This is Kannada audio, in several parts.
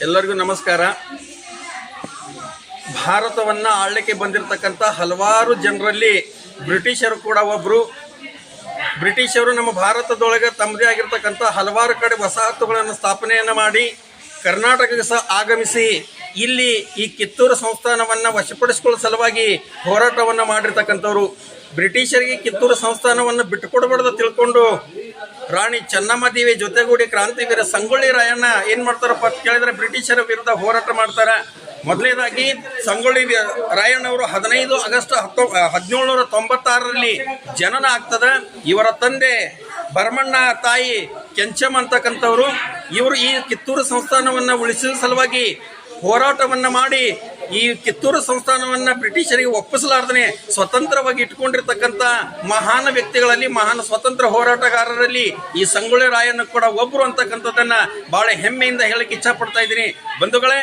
ಎಲ್ಲರಿಗೂ ನಮಸ್ಕಾರ. ಭಾರತವನ್ನು ಆಳ್ಲಿಕ್ಕೆ ಬಂದಿರತಕ್ಕಂಥ ಹಲವಾರು ಜನರಲ್ಲಿ ಬ್ರಿಟಿಷರು ಕೂಡ ಒಬ್ಬರು. ಬ್ರಿಟಿಷರು ನಮ್ಮ ಭಾರತದೊಳಗೆ ತಮ್ಮದೇ ಆಗಿರ್ತಕ್ಕಂಥ ಹಲವಾರು ಕಡೆ ವಸಾಹತುಗಳನ್ನು ಸ್ಥಾಪನೆಯನ್ನು ಮಾಡಿ ಕರ್ನಾಟಕಕ್ಕೆ ಸಹ ಆಗಮಿಸಿ ಇಲ್ಲಿ ಈ ಕಿತ್ತೂರು ಸಂಸ್ಥಾನವನ್ನು ವಶಪಡಿಸಿಕೊಳ್ಳೋ ಸಲುವಾಗಿ ಹೋರಾಟವನ್ನು ಮಾಡಿರ್ತಕ್ಕಂಥವ್ರು. ಬ್ರಿಟಿಷರಿಗೆ ಕಿತ್ತೂರು ಸಂಸ್ಥಾನವನ್ನು ಬಿಟ್ಟುಕೊಡಬಾರ್ದು ತಿಳ್ಕೊಂಡು ರಾಣಿ ಚೆನ್ನಮ್ಮ ದೇವಿ ಜೊತೆಗೂಡಿ ಕ್ರಾಂತಿವೀರ ಸಂಗೊಳ್ಳಿ ರಾಯಣ್ಣ ಏನು ಮಾಡ್ತಾರಪ್ಪ ಅಂತ ಕೇಳಿದ್ರೆ ಬ್ರಿಟಿಷರ ವಿರುದ್ಧ ಹೋರಾಟ ಮಾಡ್ತಾರೆ. ಮೊದಲನೇದಾಗಿ ಸಂಗೊಳ್ಳಿ ರಾಯಣ್ಣವರು 15 ಆಗಸ್ಟ್ 1796ರಲ್ಲಿ ಜನನ ಆಗ್ತದೆ. ಇವರ ತಂದೆ ಭರಮಣ್ಣ, ತಾಯಿ ಕೆಂಚಮ್ಮ ಅಂತಕ್ಕಂಥವ್ರು. ಇವರು ಈ ಕಿತ್ತೂರು ಸಂಸ್ಥಾನವನ್ನು ಉಳಿಸುವ ಸಲುವಾಗಿ ಹೋರಾಟವನ್ನು ಮಾಡಿ ಈ ಕಿತ್ತೂರು ಸಂಸ್ಥಾನವನ್ನು ಬ್ರಿಟಿಷರಿಗೆ ಒಪ್ಪಿಸಲಾರ್ದೇ ಸ್ವತಂತ್ರವಾಗಿ ಇಟ್ಕೊಂಡಿರ್ತಕ್ಕಂಥ ಮಹಾನ್ ವ್ಯಕ್ತಿಗಳಲ್ಲಿ, ಮಹಾನ್ ಸ್ವತಂತ್ರ ಹೋರಾಟಗಾರರಲ್ಲಿ ಈ ಸಂಗೊಳ್ಳಿ ರಾಯಣ್ಣ ಕೂಡ ಒಬ್ಬರು ಅಂತಕ್ಕಂಥದ್ದನ್ನು ಭಾಳ ಹೆಮ್ಮೆಯಿಂದ ಹೇಳಕ್ಕೆ ಇಚ್ಛಪಡ್ತಾ ಇದ್ದೀನಿ. ಬಂಧುಗಳೇ,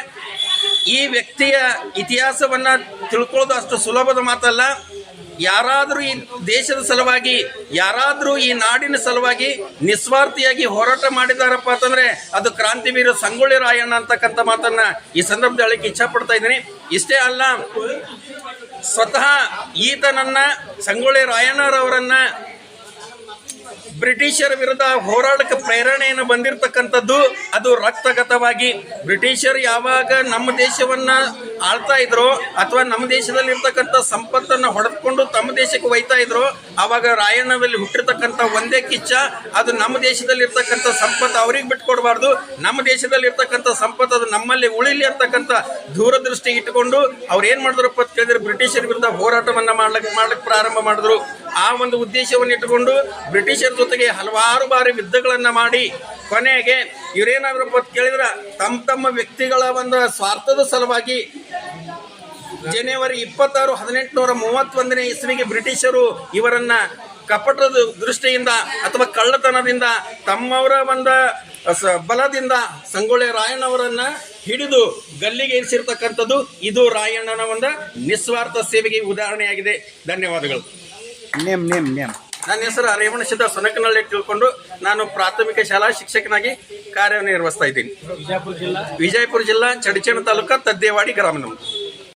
ಈ ವ್ಯಕ್ತಿಯ ಇತಿಹಾಸವನ್ನು ತಿಳ್ಕೊಳ್ಳೋದು ಅಷ್ಟು ಸುಲಭದ ಮಾತಲ್ಲ. ಯಾರಾದರೂ ಈ ದೇಶದ ಸಲುವಾಗಿ, ಯಾರಾದರೂ ಈ ನಾಡಿನ ಸಲುವಾಗಿ ನಿಸ್ವಾರ್ಥಿಯಾಗಿ ಹೋರಾಟ ಮಾಡಿದಾರಪ್ಪ ಅಂತಂದರೆ ಅದು ಕ್ರಾಂತಿವೀರ ಸಂಗೊಳ್ಳಿ ರಾಯಣ್ಣ ಅಂತಕ್ಕಂಥ ಮಾತನ್ನು ಈ ಸಂದರ್ಭದಲ್ಲಿ ಹೇಳಕ್ಕೆ ಇಚ್ಛಪಡ್ತಾ ಇದ್ದೀನಿ. ಇಷ್ಟೇ ಅಲ್ಲ, ಸ್ವತಃ ಈತನನ್ನು ಸಂಗೊಳ್ಳಿ ರಾಯಣ್ಣರವರನ್ನು ಬ್ರಿಟಿಷರ ವಿರುದ್ಧ ಹೋರಾಟಕ್ಕೆ ಪ್ರೇರಣೆಯನ್ನು ಬಂದಿರತಕ್ಕಂಥದ್ದು ಅದು ರಕ್ತಗತವಾಗಿ. ಬ್ರಿಟಿಷರು ಯಾವಾಗ ನಮ್ಮ ದೇಶವನ್ನು ಆಳ್ತಾ ಇದ್ರು ಅಥವಾ ನಮ್ಮ ದೇಶದಲ್ಲಿ ಇರ್ತಕ್ಕಂಥ ಸಂಪತ್ತನ್ನು ಹೊಡೆದುಕೊಂಡು ತಮ್ಮ ದೇಶಕ್ಕೆ ಒಯ್ತಾ ಇದ್ರು, ಆವಾಗ ರಾಯಣ್ಣನಲ್ಲಿ ಹುಟ್ಟಿರ್ತಕ್ಕಂಥ ಒಂದೇ ಕಿಚ್ಚ, ಅದು ನಮ್ಮ ದೇಶದಲ್ಲಿ ಇರ್ತಕ್ಕಂಥ ಸಂಪತ್ತು ಅವ್ರಿಗೆ ಬಿಟ್ಕೊಡ್ಬಾರ್ದು, ನಮ್ಮ ದೇಶದಲ್ಲಿ ಇರ್ತಕ್ಕಂಥ ಸಂಪತ್ತು ಅದು ನಮ್ಮಲ್ಲಿ ಉಳಿಲಿ ಅಂತಕ್ಕಂಥ ದೂರದೃಷ್ಟಿ ಇಟ್ಟುಕೊಂಡು ಅವ್ರು ಏನು ಮಾಡಿದ್ರಪ್ಪ ಅಂತ ಕೇಳಿದ್ರೆ ಬ್ರಿಟಿಷರ ವಿರುದ್ಧ ಹೋರಾಟವನ್ನು ಮಾಡ್ಲಿಕ್ಕೆ ಪ್ರಾರಂಭ ಮಾಡಿದ್ರು. ಆ ಒಂದು ಉದ್ದೇಶವನ್ನು ಇಟ್ಟುಕೊಂಡು ಬ್ರಿಟಿಷರ ಜೊತೆಗೆ ಹಲವಾರು ಬಾರಿ ಯುದ್ಧಗಳನ್ನು ಮಾಡಿ ಕೊನೆಗೆ ಇವರೇನಾದ್ರಪ್ಪ ಅಂತ ಕೇಳಿದ್ರೆ ತಮ್ಮ ವ್ಯಕ್ತಿಗಳ ಒಂದು ಸ್ವಾರ್ಥದ ಸಲುವಾಗಿ ಜನವರಿ 26, 1831 ಇಸ್ವಿಗೆ ಬ್ರಿಟಿಷರು ಇವರನ್ನ ಕಪಟದ ದೃಷ್ಟಿಯಿಂದ ಅಥವಾ ಕಳ್ಳತನದಿಂದ ತಮ್ಮವರ ಒಂದು ಬಲದಿಂದ ಸಂಗೊಳ್ಳಿ ರಾಯಣ್ಣವರನ್ನ ಹಿಡಿದು ಗಲ್ಲಿಗೆ ಇರಿಸಿರ್ತಕ್ಕಂಥದ್ದು ಇದು ರಾಯಣ್ಣನ ಒಂದು ನಿಸ್ವಾರ್ಥ ಸೇವೆಗೆ ಉದಾಹರಣೆಯಾಗಿದೆ. ಧನ್ಯವಾದಗಳು. ನನ್ನ ಹೆಸರು ರೇವಣಸಿದ್ದ ಸೊನಕನಹಳ್ಳಿ ತಿಳ್ಕೊಂಡು ನಾನು ಪ್ರಾಥಮಿಕ ಶಾಲಾ ಶಿಕ್ಷಕನಾಗಿ ಕಾರ್ಯನಿರ್ವಹಿಸ್ತಾ ಇದ್ದೀನಿ. ವಿಜಯಪುರ ಜಿಲ್ಲಾ ಚಡಚಣ ತಾಲೂಕಾ ತದ್ದೇವಾಡಿ ಗ್ರಾಮ.